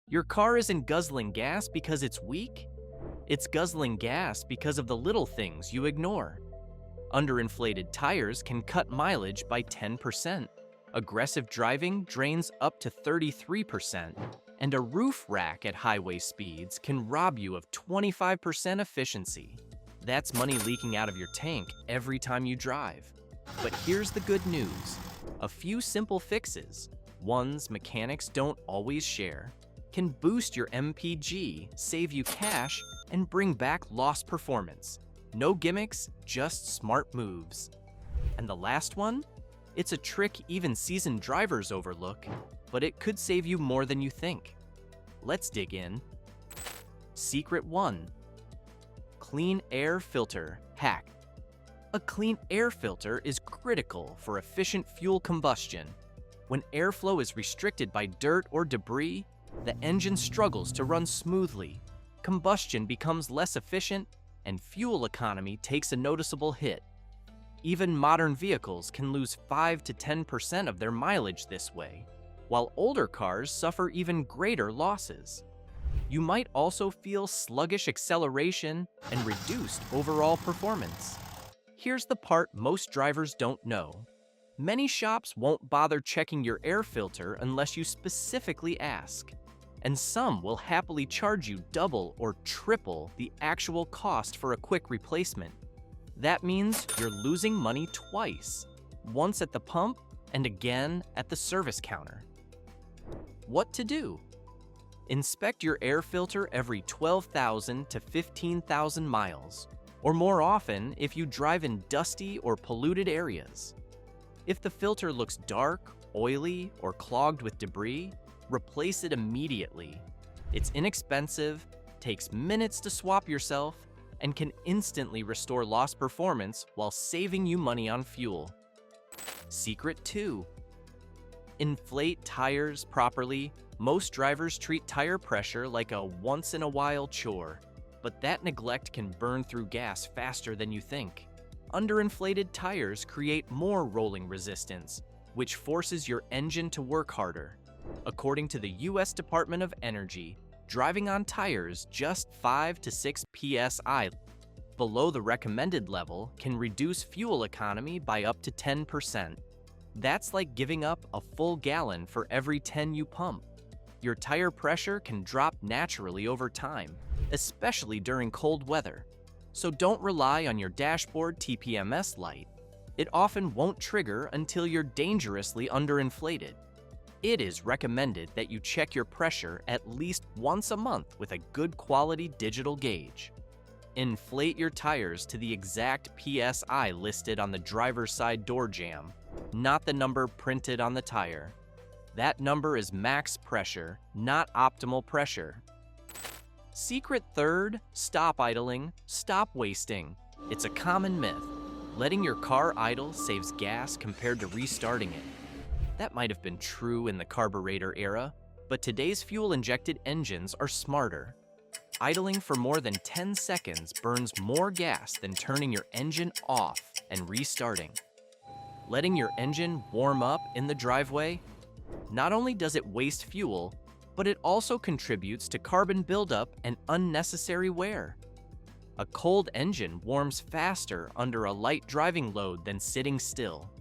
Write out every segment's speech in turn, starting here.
Your car isn't guzzling gas because it's weak. It's guzzling gas because of the little things you ignore. Underinflated tires can cut mileage by 10%. Aggressive driving drains up to 33%. And a roof rack at highway speeds can rob you of 25% efficiency. That's money leaking out of your tank every time you drive. But here's the good news. A few simple fixes, ones mechanics don't always share, can boost your MPG, save you cash, and bring back lost performance. No gimmicks, just smart moves. And the last one? It's a trick even seasoned drivers overlook, but it could save you more than you think. Let's dig in. Secret 1. Clean air filter hack. A clean air filter is critical for efficient fuel combustion. When airflow is restricted by dirt or debris, the engine struggles to run smoothly. Combustion becomes less efficient, and fuel economy takes a noticeable hit. Even modern vehicles can lose 5 to 10% of their mileage this way, while older cars suffer even greater losses. You might also feel sluggish acceleration and reduced overall performance. Here's the part most drivers don't know. Many shops won't bother checking your air filter unless you specifically ask, and some will happily charge you double or triple the actual cost for a quick replacement. That means you're losing money twice, once at the pump and again at the service counter. What to do? Inspect your air filter every 12,000 to 15,000 miles, or more often if you drive in dusty or polluted areas. If the filter looks dark, oily, or clogged with debris, replace it immediately. It's inexpensive, takes minutes to swap yourself, and can instantly restore lost performance while saving you money on fuel. Secret 2. Inflate tires properly. Most drivers treat tire pressure like a once-in-a-while chore, but that neglect can burn through gas faster than you think. Underinflated tires create more rolling resistance, which forces your engine to work harder. According to the US Department of Energy, driving on tires just 5 to 6 psi below the recommended level can reduce fuel economy by up to 10%. That's like giving up a full gallon for every 10 you pump. Your tire pressure can drop naturally over time, especially during cold weather. So don't rely on your dashboard TPMS light. It often won't trigger until you're dangerously underinflated. It is recommended that you check your pressure at least once a month with a good quality digital gauge. Inflate your tires to the exact PSI listed on the driver's side door jamb, not the number printed on the tire. That number is max pressure, not optimal pressure. Secret 3. Stop idling, stop wasting. It's a common myth. Letting your car idle saves gas compared to restarting it. That might have been true in the carburetor era, but today's fuel-injected engines are smarter. Idling for more than 10 seconds burns more gas than turning your engine off and restarting. Letting your engine warm up in the driveway, not only does it waste fuel, but it also contributes to carbon buildup and unnecessary wear. A cold engine warms faster under a light driving load than sitting still.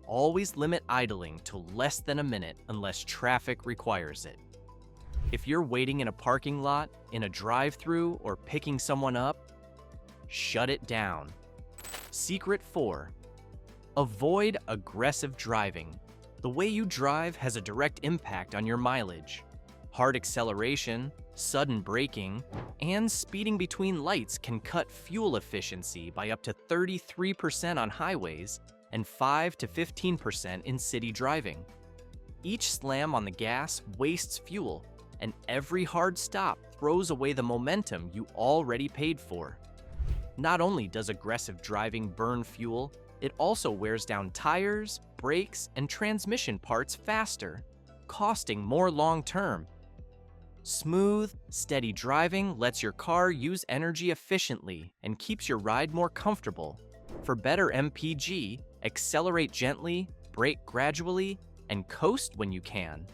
Always limit idling to less than a minute unless traffic requires it. If you're waiting in a parking lot, in a drive-thru, or picking someone up, shut it down. Secret 4. Avoid aggressive driving. The way you drive has a direct impact on your mileage. Hard acceleration, sudden braking, and speeding between lights can cut fuel efficiency by up to 33% on highways and 5 to 15% in city driving. Each slam on the gas wastes fuel, and every hard stop throws away the momentum you already paid for. Not only does aggressive driving burn fuel, it also wears down tires, brakes, and transmission parts faster, costing more long-term. Smooth, steady driving lets your car use energy efficiently and keeps your ride more comfortable. For better MPG, accelerate gently, brake gradually, and coast when you can.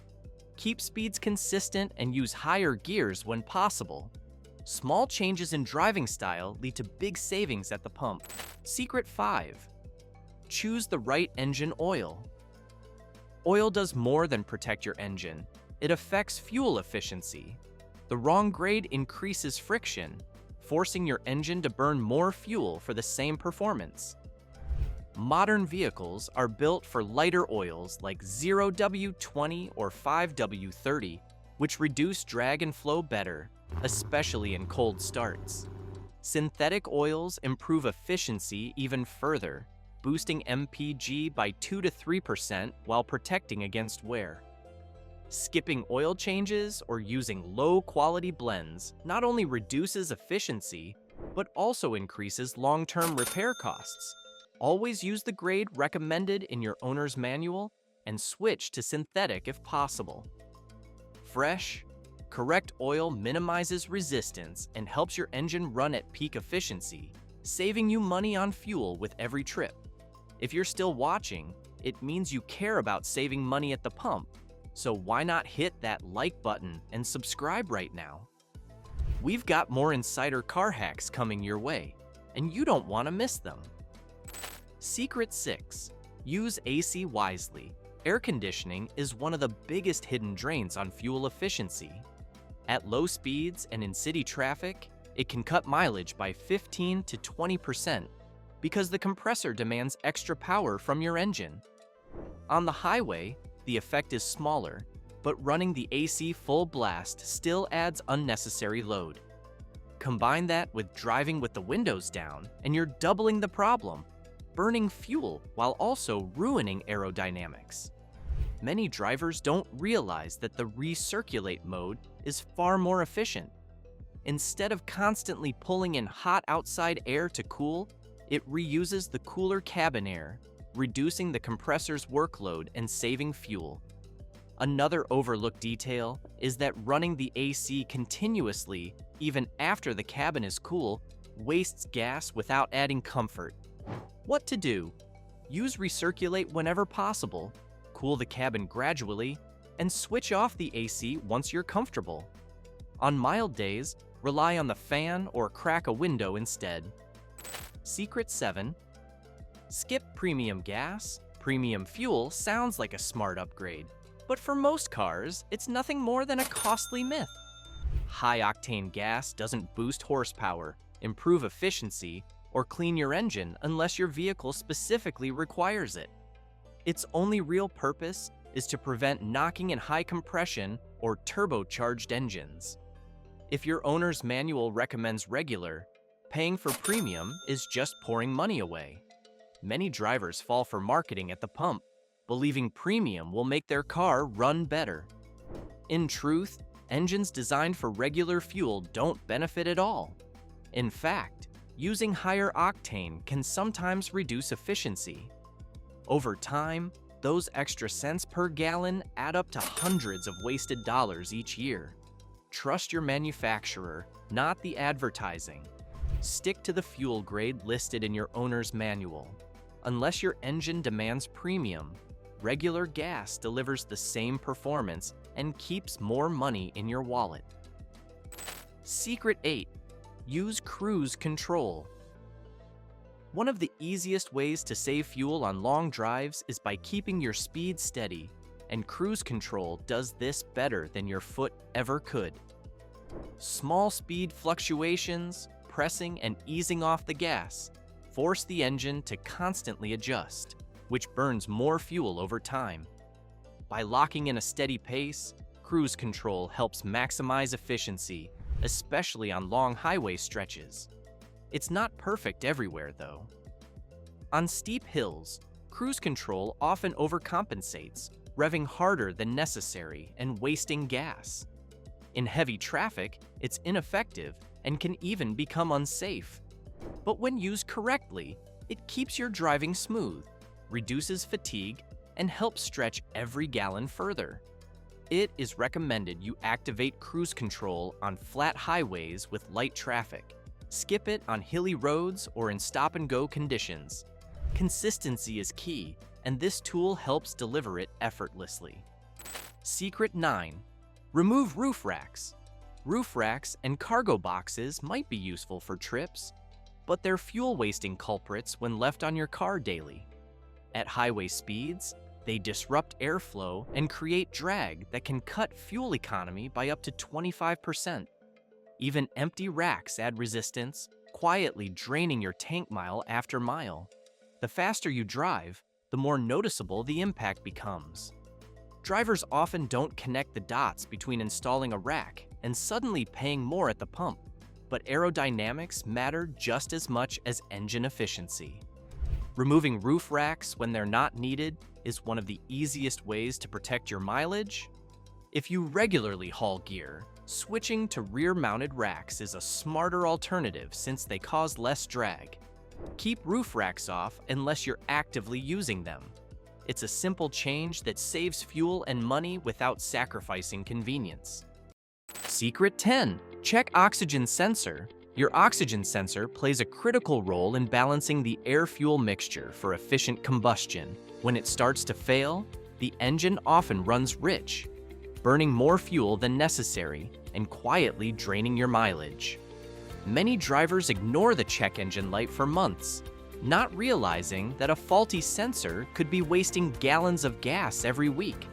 Keep speeds consistent and use higher gears when possible. Small changes in driving style lead to big savings at the pump. Secret 5. Choose the right engine oil. Oil does more than protect your engine. It affects fuel efficiency. The wrong grade increases friction, forcing your engine to burn more fuel for the same performance. Modern vehicles are built for lighter oils like 0W20 or 5W30, which reduce drag and flow better, especially in cold starts. Synthetic oils improve efficiency even further, boosting MPG by 2 to 3% while protecting against wear. Skipping oil changes or using low-quality blends not only reduces efficiency, but also increases long-term repair costs. Always use the grade recommended in your owner's manual and switch to synthetic if possible. Fresh, correct oil minimizes resistance and helps your engine run at peak efficiency, saving you money on fuel with every trip. If you're still watching, it means you care about saving money at the pump, so why not hit that like button and subscribe right now? We've got more insider car hacks coming your way, and you don't want to miss them. Secret 6. Use AC wisely. Air conditioning is one of the biggest hidden drains on fuel efficiency. At low speeds and in city traffic, it can cut mileage by 15 to 20% because the compressor demands extra power from your engine. On the highway, the effect is smaller, but running the AC full blast still adds unnecessary load. Combine that with driving with the windows down, and you're doubling the problem, burning fuel while also ruining aerodynamics. Many drivers don't realize that the recirculate mode is far more efficient. Instead of constantly pulling in hot outside air to cool, it reuses the cooler cabin air, reducing the compressor's workload and saving fuel. Another overlooked detail is that running the AC continuously, even after the cabin is cool, wastes gas without adding comfort. What to do? Use recirculate whenever possible, cool the cabin gradually, and switch off the AC once you're comfortable. On mild days, rely on the fan or crack a window instead. Secret 7. Skip premium gas. Premium fuel sounds like a smart upgrade, but for most cars, it's nothing more than a costly myth. High-octane gas doesn't boost horsepower, improve efficiency, or clean your engine unless your vehicle specifically requires it. Its only real purpose is to prevent knocking in high compression or turbocharged engines. If your owner's manual recommends regular, paying for premium is just pouring money away. Many drivers fall for marketing at the pump, believing premium will make their car run better. In truth, engines designed for regular fuel don't benefit at all. In fact, using higher octane can sometimes reduce efficiency. Over time, those extra cents per gallon add up to hundreds of wasted dollars each year. Trust your manufacturer, not the advertising. Stick to the fuel grade listed in your owner's manual. Unless your engine demands premium, regular gas delivers the same performance and keeps more money in your wallet. Secret 8. Use cruise control. One of the easiest ways to save fuel on long drives is by keeping your speed steady, and cruise control does this better than your foot ever could. Small speed fluctuations, pressing and easing off the gas, force the engine to constantly adjust, which burns more fuel over time. By locking in a steady pace, cruise control helps maximize efficiency, especially on long highway stretches. It's not perfect everywhere, though. On steep hills, cruise control often overcompensates, revving harder than necessary and wasting gas. In heavy traffic, it's ineffective and can even become unsafe. But when used correctly, it keeps your driving smooth, reduces fatigue, and helps stretch every gallon further. It is recommended you activate cruise control on flat highways with light traffic. Skip it on hilly roads or in stop-and-go conditions. Consistency is key, and this tool helps deliver it effortlessly. Secret 9. Remove roof racks. Roof racks and cargo boxes might be useful for trips, but they're fuel-wasting culprits when left on your car daily. At highway speeds, they disrupt airflow and create drag that can cut fuel economy by up to 25%. Even empty racks add resistance, quietly draining your tank mile after mile. The faster you drive, the more noticeable the impact becomes. Drivers often don't connect the dots between installing a rack and suddenly paying more at the pump, but aerodynamics matter just as much as engine efficiency. Removing roof racks when they're not needed is one of the easiest ways to protect your mileage. If you regularly haul gear, switching to rear-mounted racks is a smarter alternative since they cause less drag. Keep roof racks off unless you're actively using them. It's a simple change that saves fuel and money without sacrificing convenience. Secret 10. Check oxygen sensor. Your oxygen sensor plays a critical role in balancing the air-fuel mixture for efficient combustion. When it starts to fail, the engine often runs rich, burning more fuel than necessary and quietly draining your mileage. Many drivers ignore the check engine light for months, not realizing that a faulty sensor could be wasting gallons of gas every week.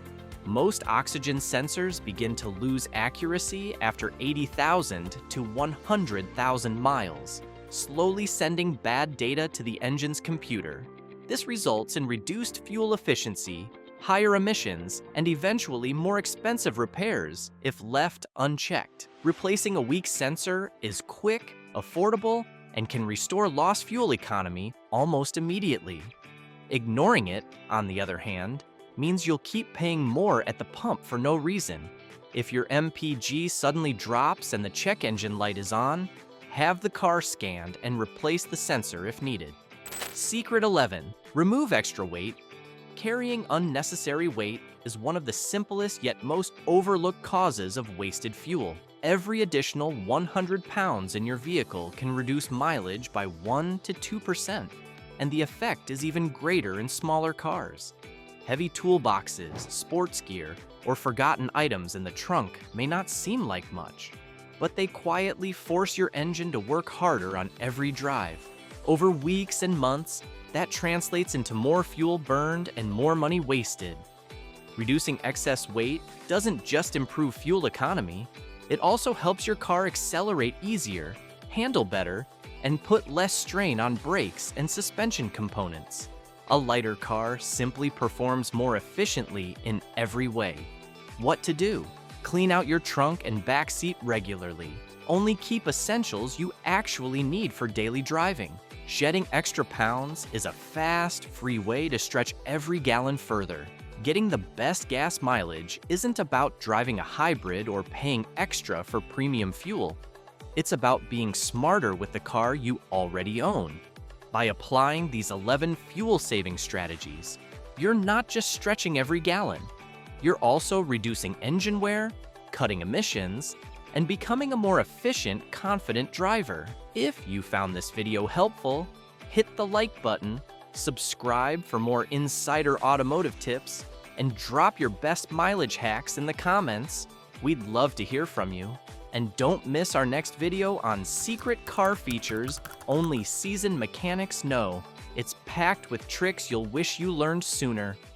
Most oxygen sensors begin to lose accuracy after 80,000 to 100,000 miles, slowly sending bad data to the engine's computer. This results in reduced fuel efficiency, higher emissions, and eventually more expensive repairs if left unchecked. Replacing a weak sensor is quick, affordable, and can restore lost fuel economy almost immediately. Ignoring it, on the other hand, means you'll keep paying more at the pump for no reason. If your MPG suddenly drops and the check engine light is on, have the car scanned and replace the sensor if needed. Secret 11. Remove extra weight. Carrying unnecessary weight is one of the simplest yet most overlooked causes of wasted fuel. Every additional 100 pounds in your vehicle can reduce mileage by 1 to 2%, and the effect is even greater in smaller cars. Heavy toolboxes, sports gear, or forgotten items in the trunk may not seem like much, but they quietly force your engine to work harder on every drive. Over weeks and months, that translates into more fuel burned and more money wasted. Reducing excess weight doesn't just improve fuel economy, it also helps your car accelerate easier, handle better, and put less strain on brakes and suspension components. A lighter car simply performs more efficiently in every way. What to do? Clean out your trunk and back seat regularly. Only keep essentials you actually need for daily driving. Shedding extra pounds is a fast, free way to stretch every gallon further. Getting the best gas mileage isn't about driving a hybrid or paying extra for premium fuel. It's about being smarter with the car you already own. By applying these 11 fuel-saving strategies, you're not just stretching every gallon, you're also reducing engine wear, cutting emissions, and becoming a more efficient, confident driver. If you found this video helpful, hit the like button, subscribe for more insider automotive tips, and drop your best mileage hacks in the comments. We'd love to hear from you. And don't miss our next video on secret car features only seasoned mechanics know. It's packed with tricks you'll wish you learned sooner.